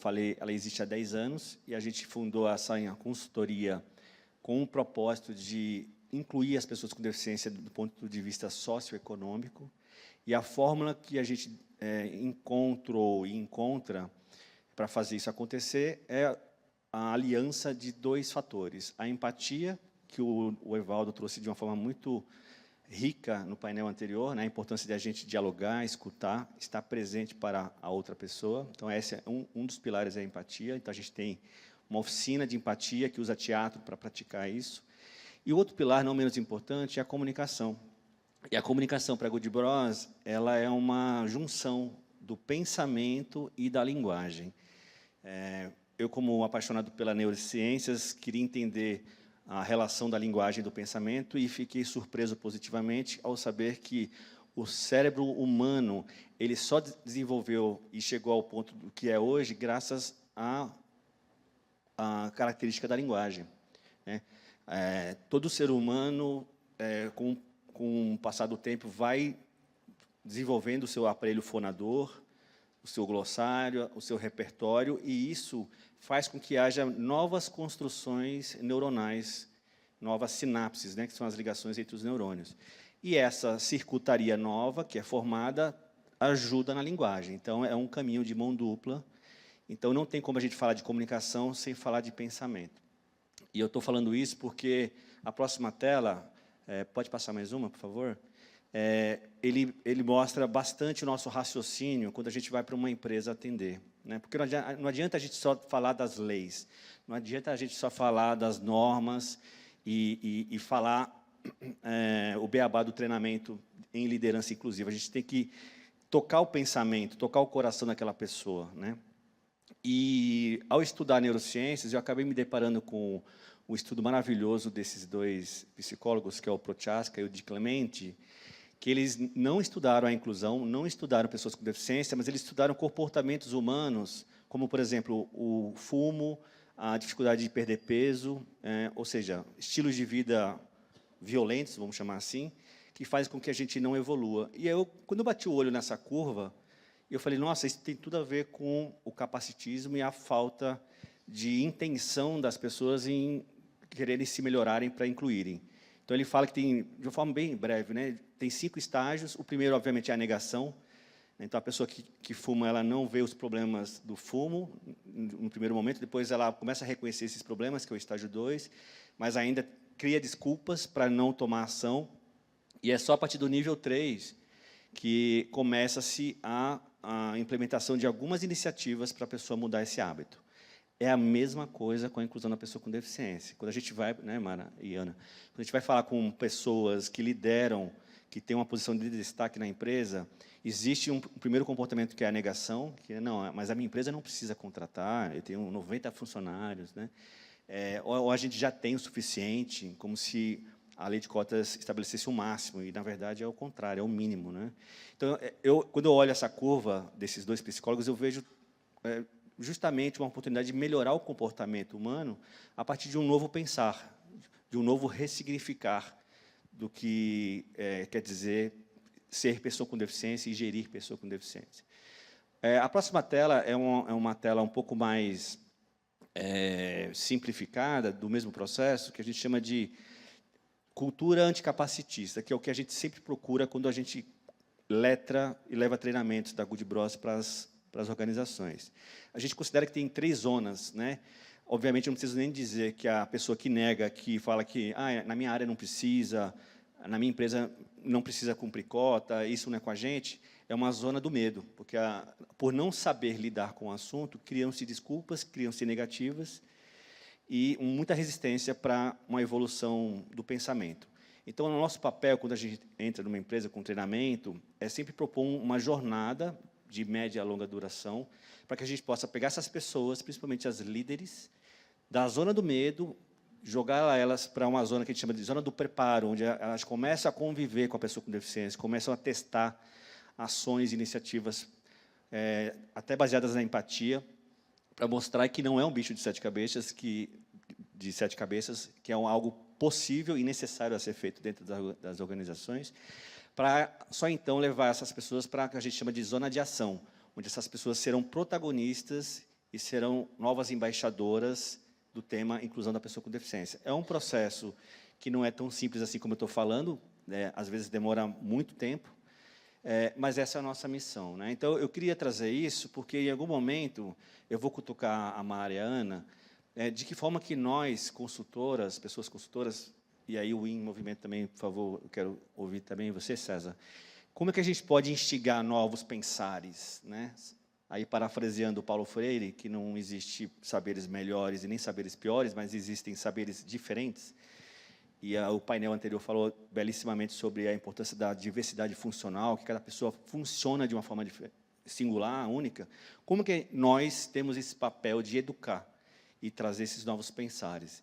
falei, ela existe há 10 anos, e a gente fundou essa consultoria com o propósito de incluir as pessoas com deficiência do ponto de vista socioeconômico, e a fórmula que a gente encontrou e encontra para fazer isso acontecer é a aliança de 2 fatores. A empatia, que o Evaldo trouxe de uma forma muito rica no painel anterior, né, a importância de a gente dialogar, escutar, estar presente para a outra pessoa. Então, esse é um dos pilares, é a empatia. Então, a gente tem uma oficina de empatia que usa teatro para praticar isso. E o outro pilar, não menos importante, é a comunicação. E a comunicação para a Good Bros, ela é uma junção do pensamento e da linguagem. Eu, como apaixonado pela neurociências, queria entender a relação da linguagem e do pensamento e fiquei surpreso positivamente ao saber que o cérebro humano ele só desenvolveu e chegou ao ponto do que é hoje graças à característica da linguagem, né? Todo ser humano, com o passar do tempo, vai desenvolvendo o seu aparelho fonador, o seu glossário, o seu repertório, e isso faz com que haja novas construções neuronais, novas sinapses, né, que são as ligações entre os neurônios. E essa circuitaria nova, que é formada, ajuda na linguagem. Então, é um caminho de mão dupla. Então, não tem como a gente falar de comunicação sem falar de pensamento. E eu estou falando isso porque a próxima tela, pode passar mais uma, por favor? Ele mostra bastante o nosso raciocínio quando a gente vai para uma empresa atender, né? Porque não adianta a gente só falar das leis, não adianta a gente só falar das normas e falar o beabá do treinamento em liderança inclusiva. A gente tem que tocar o pensamento, tocar o coração daquela pessoa, né? E, ao estudar neurociências, eu acabei me deparando com o estudo maravilhoso desses 2 psicólogos, que é o Prochaska e o Di Clemente, que eles não estudaram a inclusão, não estudaram pessoas com deficiência, mas eles estudaram comportamentos humanos, como, por exemplo, o fumo, a dificuldade de perder peso, ou seja, estilos de vida violentos, vamos chamar assim, que fazem com que a gente não evolua. E eu, quando eu bati o olho nessa curva, eu falei, nossa, isso tem tudo a ver com o capacitismo e a falta de intenção das pessoas em quererem se melhorarem para incluírem. Então, ele fala que tem, de uma forma bem breve, né, tem 5 estágios. O primeiro, obviamente, é a negação. Então, a pessoa que fuma, ela não vê os problemas do fumo no primeiro momento, depois ela começa a reconhecer esses problemas, que é o estágio 2, mas ainda cria desculpas para não tomar ação. E é só a partir do nível 3 que começa-se a implementação de algumas iniciativas para a pessoa mudar esse hábito. É a mesma coisa com a inclusão da pessoa com deficiência. Quando a gente vai, né, Mara e Ana, quando a gente vai falar com pessoas que lideram, que têm uma posição de destaque na empresa, existe um primeiro comportamento que é a negação, que é, não, mas a minha empresa não precisa contratar, eu tenho 90 funcionários, né? Ou a gente já tem o suficiente, como se a lei de cotas estabelecesse o máximo, e, na verdade, é o contrário, é o mínimo, né? Então, quando eu olho essa curva desses 2 psicólogos, eu vejo justamente uma oportunidade de melhorar o comportamento humano a partir de um novo pensar, de um novo ressignificar do que quer dizer ser pessoa com deficiência e gerir pessoa com deficiência. A próxima tela é uma tela um pouco mais simplificada do mesmo processo, que a gente chama de cultura anticapacitista, que é o que a gente sempre procura quando a gente letra e leva treinamentos da Good Bros para as organizações. A gente considera que tem 3 zonas, né? Obviamente, eu não preciso nem dizer que a pessoa que nega, que fala que na minha área não precisa, na minha empresa não precisa cumprir cota, isso não é com a gente, é uma zona do medo, porque por não saber lidar com o assunto, criam-se desculpas, criam-se negativas, e muita resistência para uma evolução do pensamento. Então, o nosso papel, quando a gente entra numa empresa com treinamento, é sempre propor uma jornada de média a longa duração, para que a gente possa pegar essas pessoas, principalmente as líderes, da zona do medo, jogar elas para uma zona que a gente chama de zona do preparo, onde elas começam a conviver com a pessoa com deficiência, começam a testar ações, iniciativas, até baseadas na empatia, para mostrar que não é um bicho de 7 cabeças, que é algo possível e necessário a ser feito dentro das organizações, para só então levar essas pessoas para o que a gente chama de zona de ação, onde essas pessoas serão protagonistas e serão novas embaixadoras do tema inclusão da pessoa com deficiência. É um processo que não é tão simples assim como eu estou falando, né? Às vezes demora muito tempo, mas essa é a nossa missão, né? Então, eu queria trazer isso, porque em algum momento eu vou cutucar a Mari e a Ana, de que forma que nós, consultoras, pessoas consultoras, e aí o IN Movimento também, por favor, eu quero ouvir também você, César, como é que a gente pode instigar novos pensares, né? Aí, parafraseando o Paulo Freire, que não existe saberes melhores e nem saberes piores, mas existem saberes diferentes. E o painel anterior falou belíssimamente sobre a importância da diversidade funcional, que cada pessoa funciona de uma forma singular, única. Como que nós temos esse papel de educar e trazer esses novos pensares?